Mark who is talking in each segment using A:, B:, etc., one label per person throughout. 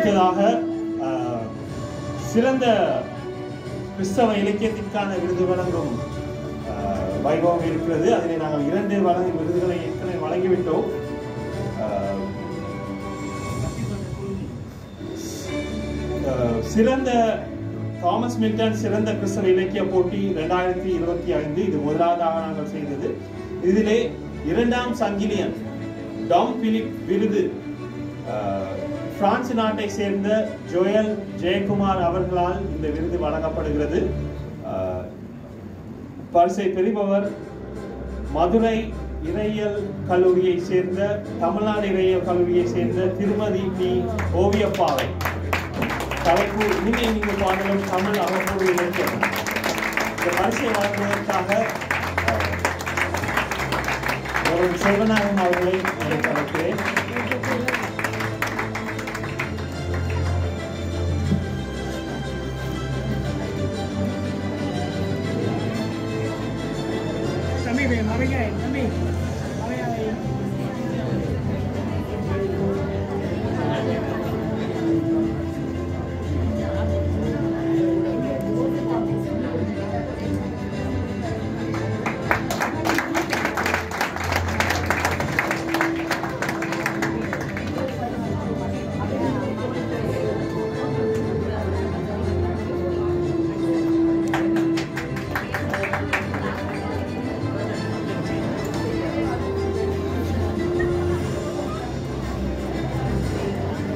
A: அடுத்ததாக சிறந்த கிறிஸ்தவ இலக்கியத்திற்கான விருது வழங்கும் வைபவம் இருக்கிறது. அதிலே நாங்கள் 2 விருதுகளை ஏற்கனவே வழங்கிவிட்டோம். சிறந்த தாமஸ் மில்டன் சிறந்த கிறிஸ்தவ இலக்கிய போட்டி 2025 இது முதலாவதாக நாங்கள் செய்தது. இதிலே 2ஆம் சங்கிலியன் டாம் பிலிப் விருது பிரான்ஸ் நாட்டை சேர்ந்த ஜோயல் ஜெயக்குமார் அவர்களால் இந்த விருது வழங்கப்படுகிறது. பரிசை பெறுபவர் மதுரை இறையியல் கல்லூரியை சேர்ந்த தமிழ்நாடு இறையியல் கல்லூரியை சேர்ந்த திருமதி பி ஓவியப்பாவை. தலைப்பு இனிமே நீங்கள் பாடலும் தமிழ் அகப்பூர்வ இலக்கியம். இந்த பரிசை வழங்குவதற்காக செல்வநாயகம் அவர்களை அழைக்கிறேன்.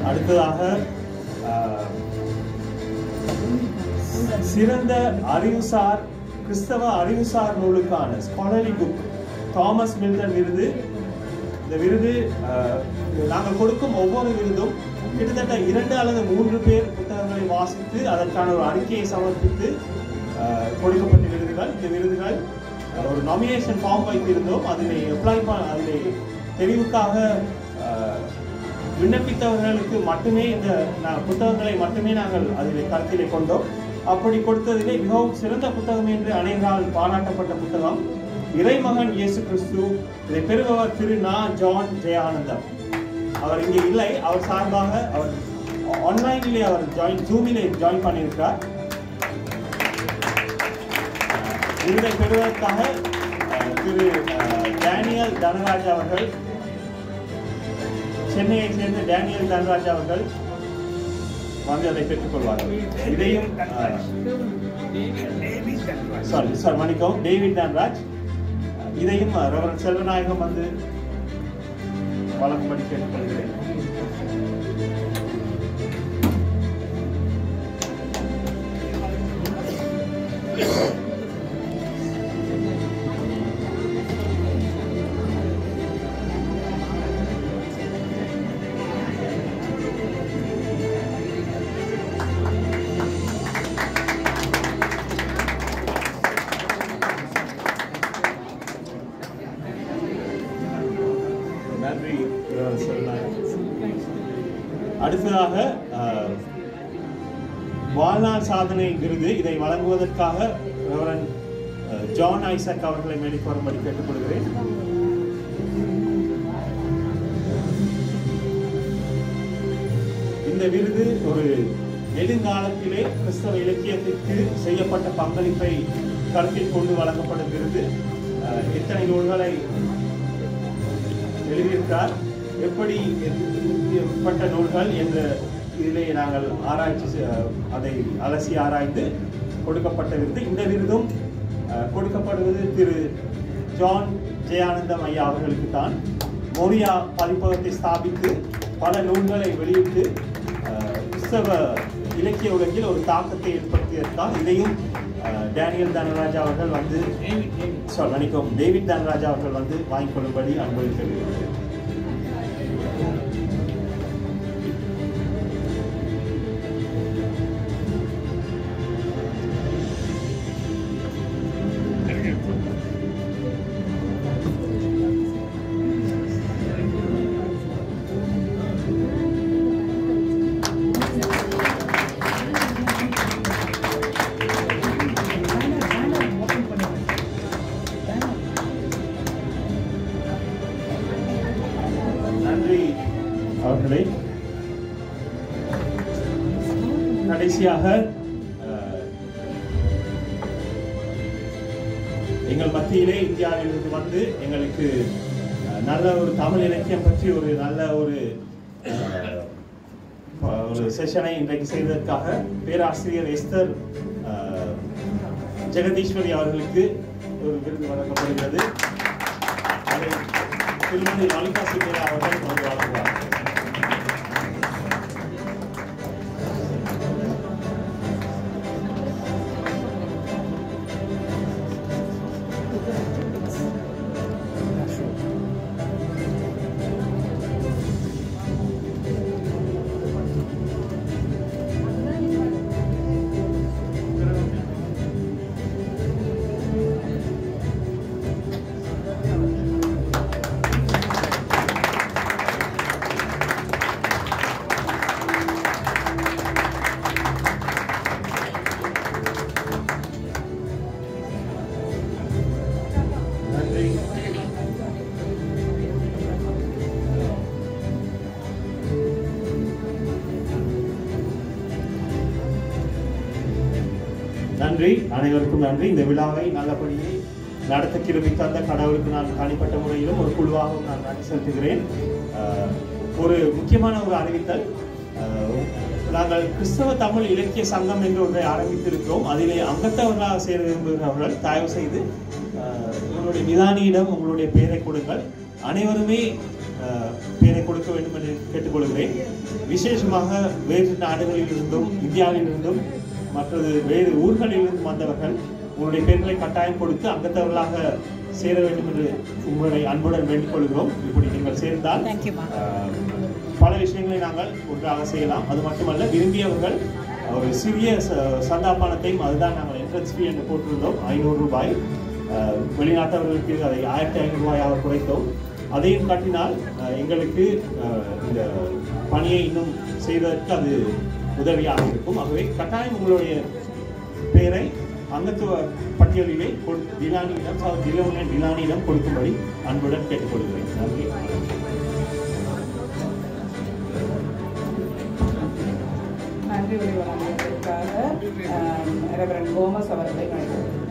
A: அடுத்ததாக சிறந்த அறிவுசார் கிறிஸ்தவ அறிவுசார் நூலுக்கான ஸ்காலரி புக் தாமஸ் மில்டன் விருது. இந்த விருது நாங்கள் கொடுக்கும் ஒவ்வொரு விருதும் கிட்டத்தட்ட 2 அல்லது 3 பேர் புத்தகங்களை வாசித்து அதற்கான ஒரு அறிக்கையை சமர்ப்பித்து கொடுக்கப்பட்ட விருதுகள். இந்த விருதுகள் ஒரு நாமினேஷன் ஃபார்ம் வைத்திருந்தோம். அதிலே அதிலே தெரிவுக்காக விண்ணப்பித்தவர்களுக்கு மட்டுமே இந்த புத்தகங்களை மட்டுமே நாங்கள் அதில் கருத்திலே கொண்டோம். அப்படி கொடுத்ததிலே மிகவும் சிறந்த புத்தகம் என்று அனைவரால் பாராட்டப்பட்ட புத்தகம் இறைமகன் இயேசு கிறிஸ்து. இதை பெறுபவர் திரு நா. ஜான் ஜெயானந்தம். அவர் இங்கே இல்லை, அவர் சார்பாக அவர் ஆன்லைனிலே அவர் ஜூமிலே ஜாயின் பண்ணியிருக்கிறார். விருதை பெறுவதற்காக திரு டேனியல் தனராஜ் அவர்கள், சென்னையை சேர்ந்த டேனியல் தனராஜ் அவர்கள் வந்து அதை பெற்றுக்கொள்வார்கள். இதையும் மன்னிக்கவும் டேவிட் தனராஜ். இதையும் ரெவரண்ட் செல்வநாயகம் வந்து வழங்கும்படி கேட்டுக்கொள்கிறேன். அடுத்ததாக வாழ்நாள் சாதனை விருது. இதை வழங்குவதற்காக ரெவரண்ட் ஜான் ஐசக் அவர்களை மேடைக்கு வரும்படி கேட்டுக்கொள்கிறேன். இந்த விருது ஒரு நெடுங்காலத்திலே கிறிஸ்தவ இலக்கியத்திற்கு செய்யப்பட்ட பங்களிப்பை கருத்தில் கொண்டு வழங்கப்படும் விருது. எத்தனை நூல்களை எழுதியிருக்கார், எப்படிப்பட்ட நூல்கள் என்ற இதிலே நாங்கள் அதை அலசி ஆராய்ந்து கொடுக்கப்பட்ட விருது. இந்த விருதும் கொடுக்கப்படுவது திரு ஜான் ஜெயானந்தம் ஐயா அவர்களுக்கு தான். மோரியா பதிப்பகத்தை ஸ்தாபித்து பல நூல்களை வெளியிட்டு கிறிஸ்தவ இலக்கிய உலகில் ஒரு தாக்கத்தை ஏற்படுத்தியதற்காக இதையும் டேனியல் தனராஜா அவர்கள் வந்து டேவிட் தனராஜா அவர்கள் வந்து வாங்கிக் கொள்ளும்படி அனுமதிக்கிறது. அவர்களை கடைசியாக எங்கள் மத்தியிலே இந்தியாவிலிருந்து வந்து எங்களுக்கு நல்ல ஒரு தமிழ் இலக்கியம் பற்றி ஒரு நல்ல ஒரு செஷனை இன்றைக்கு செய்வதற்காக பேராசிரியர் எஸ்தர் ஜெகதீஸ்வரி அவர்களுக்கு ஒரு விருது வழங்கப்படுகிறது. அதை திருமதி மல்லிகா சிங்கரா அவர்கள் வந்து வழங்குவார். நன்றி, அனைவருக்கும் நன்றி. இந்த விழாவை நல்லபடியே நடத்த கிருபை தந்த கடவுளுக்கு நான் தனிப்பட்ட முறையிலும் ஒரு குழுவாகவும் நான் நன்றி செலுத்துகிறேன். ஒரு முக்கியமான ஒரு அறிவித்தல், நாங்கள் கிறிஸ்தவ தமிழ் இலக்கிய சங்கம் என்று ஒன்றை ஆரம்பித்திருக்கிறோம். அதிலே அங்கத்தவர்களாக சேர விரும்புகிறவர்கள் தயவு செய்து உங்களுடைய நிதானியிடம் உங்களுடைய பெயரை கொடுங்கள். அனைவருமே பெயரை கொடுக்க வேண்டும் என்று கேட்டுக்கொள்கிறேன். விசேஷமாக வேறு நாடுகளில் இருந்தும் இந்தியாவில் இருந்தும் மற்றது வேறு ஊர்களிலிருந்து வந்தவர்கள் உங்களுடைய பெயர்களை கட்டாயம் கொடுத்து அங்கத்தவர்களாக சேர வேண்டும் என்று உங்களை அன்புடன் வேண்டிக் கொள்கிறோம். இப்படி நீங்கள் சேர்ந்தால் பல விஷயங்களை நாங்கள் ஒன்றாக செய்யலாம். அது மட்டுமல்ல, விரும்பியவர்கள் ஒரு சிறிய சந்தாபானத்தையும், அதுதான் நாங்கள் என்ட்ரன்ஸ் ஃபீ என்று போட்டிருந்தோம், 500 ரூபாய். வெளிநாட்டவர்களுக்கு அதை 1500 ரூபாயாக குறைத்தோம். அதையும் காட்டினால் எங்களுக்கு இந்த பணியை இன்னும் செய்வதற்கு அது உதவியாக இருக்கும். ஆகவே கட்டாயம் உங்களுடைய பெயரை அங்கத்துவ பட்டியலிலே டிலானியிடம் கொடுக்கும்படி அன்புடன் கேட்டுக்கொள்கிறேன். நன்றி.
B: நன்றி உரை வழங்குவதற்காக ரெவரண்ட் கோமஸ் அவர்களை வழங்குகிறேன்.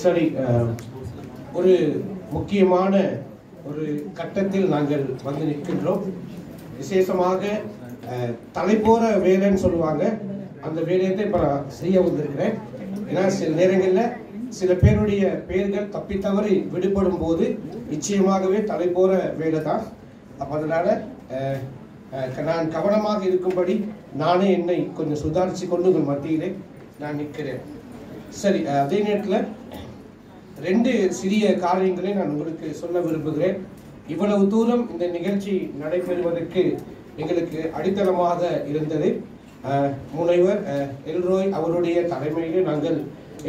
C: சரி, ஒரு முக்கியமான ஒரு கட்டத்தில் நாங்கள் வந்து நிற்கின்றோம். விசேஷமாக தலைப்போற வேலைன்னு சொல்லுவாங்க, அந்த வேலையை இப்போ நான் செய்ய வந்திருக்கிறேன். ஏன்னா சில நேரங்களில் சில பேருடைய பெயர்கள் தப்பி தவறி விடுபடும் போது நிச்சயமாகவே தலைப்போற வேலை தான். அப்போ அதனால நான் கவனமாக இருக்கும்படி நானே என்னை கொஞ்சம் சுதாரித்து கொண்டு உங்கள் மத்தியிலே நான் நிற்கிறேன். சரி, அதே நேரத்தில் 2 சிறிய காரியங்களை நான் உங்களுக்கு சொல்ல விரும்புகிறேன். இவ்வளவு தூரம் இந்த நிகழ்ச்சி நடைபெறுவதற்கு எங்களுக்கு அடித்தளமாக இருந்தது முனைவர் எல்ரோய் அவருடைய தலைமையிலே நாங்கள்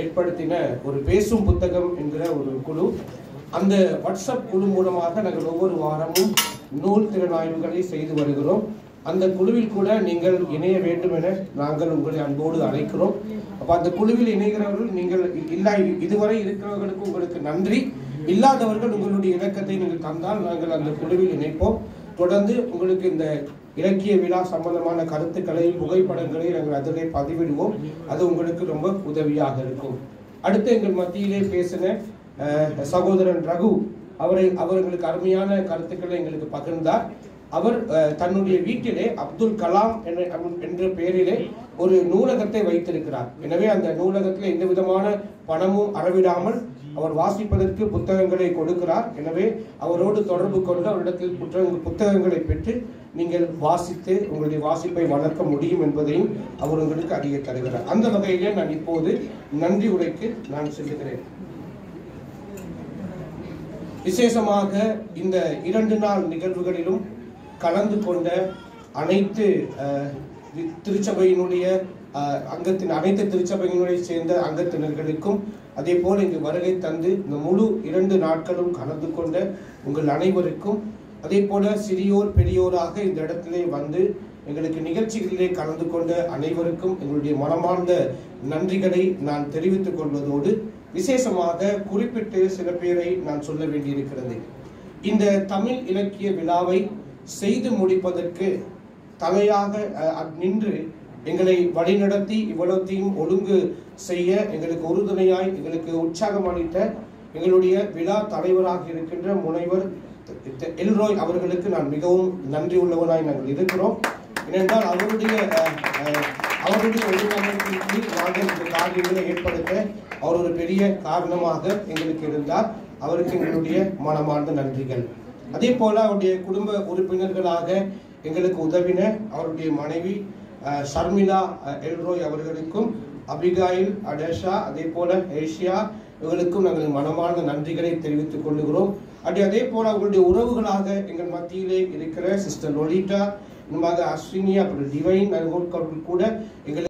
C: ஏற்படுத்தின ஒரு பேசும் புத்தகம் என்கிற ஒரு குழு. அந்த வாட்ஸ்அப் குழு மூலமாக நாங்கள் ஒவ்வொரு வாரமும் நூல் திறனாய்வுகளை செய்து வருகிறோம். அந்த குழுவில் கூட நீங்கள் இணைய வேண்டும் என நாங்கள் உங்களை அன்போடு அழைக்கிறோம். அப்போ அந்த குழுவில் இணைகிறவர்கள் நீங்கள் இதுவரை இருக்கிறவர்களுக்கு உங்களுக்கு நன்றி. இல்லாதவர்கள் உங்களுடைய இலக்கத்தை நீங்கள் தந்தால் நாங்கள் அந்த குழுவில் இணைப்போம். தொடர்ந்து உங்களுக்கு இந்த இலக்கிய விழா சம்பந்தமான கருத்துக்களை, புகைப்படங்களை நாங்கள் அதிலே பதிவிடுவோம். அது உங்களுக்கு ரொம்ப உதவியாக இருக்கும். அடுத்து எங்கள் மத்தியிலே பேசின சகோதரன் ரகு அவர்களுக்கு அருமையான கருத்துக்களை எங்களுக்கு பகிர்ந்தார். அவர் தன்னுடைய வீட்டிலே அப்துல் கலாம் என்ற பெயரிலே ஒரு நூலகத்தை வைத்திருக்கிறார். எனவே அந்த நூலகத்தில் எந்த விதமான பணமும் அறவிடாமல் அவர் வாசிப்பதற்கு புத்தகங்களை கொடுக்கிறார். எனவே அவரோடு தொடர்பு கொண்டு அவரிடத்தில் புத்தகங்களை பெற்று நீங்கள் வாசித்து உங்களுடைய வாசிப்பை வளர்க்க முடியும் என்பதையும் அவர் உங்களுக்கு அறிய தருகிறார். அந்த வகையிலே நான் இப்போது நன்றி உரைக்கு நான் செல்லுகிறேன். விசேஷமாக இந்த 2 நாள் நிகழ்வுகளிலும் கலந்து கொண்ட அனைத்து திருச்சபையினுடைய அனைத்து திருச்சபையினுடைய சேர்ந்த அங்கத்தினர்களுக்கும், அதே போல் இங்கு வருகை தந்து இந்த முழு 2 நாட்களும் கலந்து கொண்ட உங்கள் அனைவருக்கும் அதே போல சிறியோர் பெரியோராக இந்த இடத்திலே வந்து எங்களுக்கு நிகழ்ச்சிகளிலே கலந்து கொண்ட அனைவருக்கும் எங்களுடைய மனமார்ந்த நன்றிகளை நான் தெரிவித்துக் கொள்வதோடு விசேஷமாக குறிப்பிட்டு சில பேரை நான் சொல்ல வேண்டியிருக்கிறது. இந்த தமிழ் இலக்கிய விழாவை செய்து முடிப்பதற்கு தலையாக நின்று எங்களை வழிநடத்தி இவ்வளத்தையும் ஒழுங்கு செய்ய எங்களுக்கு உறுதுணையாய் எங்களுக்கு உற்சாகம் அளித்த எங்களுடைய விழா தலைவராக இருக்கின்ற முனைவர் எல்ரோய் அவர்களுக்கு நான் மிகவும் நன்றி உள்ளவனாய் நாங்கள் இருக்கிறோம். ஏனென்றால் அவருடைய ஒழுங்கமைப்பின் கீழ் நாங்கள் இந்த காரியங்களை ஏற்படுத்த அவர் ஒரு பெரிய காரணமாக எங்களுக்கு இருந்தார். அவருக்கு எங்களுடைய மனமார்ந்த நன்றிகள். அதே போல அவருடைய குடும்ப உறுப்பினர்களாக எங்களுக்கு உதவின அவருடைய மனைவி ஷர்மிளா எல்ரோய் அவர்களுக்கும் அபிகாயில் அடேஷா அதே போல ஏஷியா இவர்களுக்கும் நாங்கள் மனமார்ந்த நன்றிகளை தெரிவித்துக் கொள்ளுகிறோம். அதே போல அவர்களுடைய உறவுகளாக எங்கள் மத்தியிலே இருக்கிற சிஸ்டர் லொலிட்டா, அஸ்வினி, அப்புறம் டிவைன் கூட எங்களுக்கு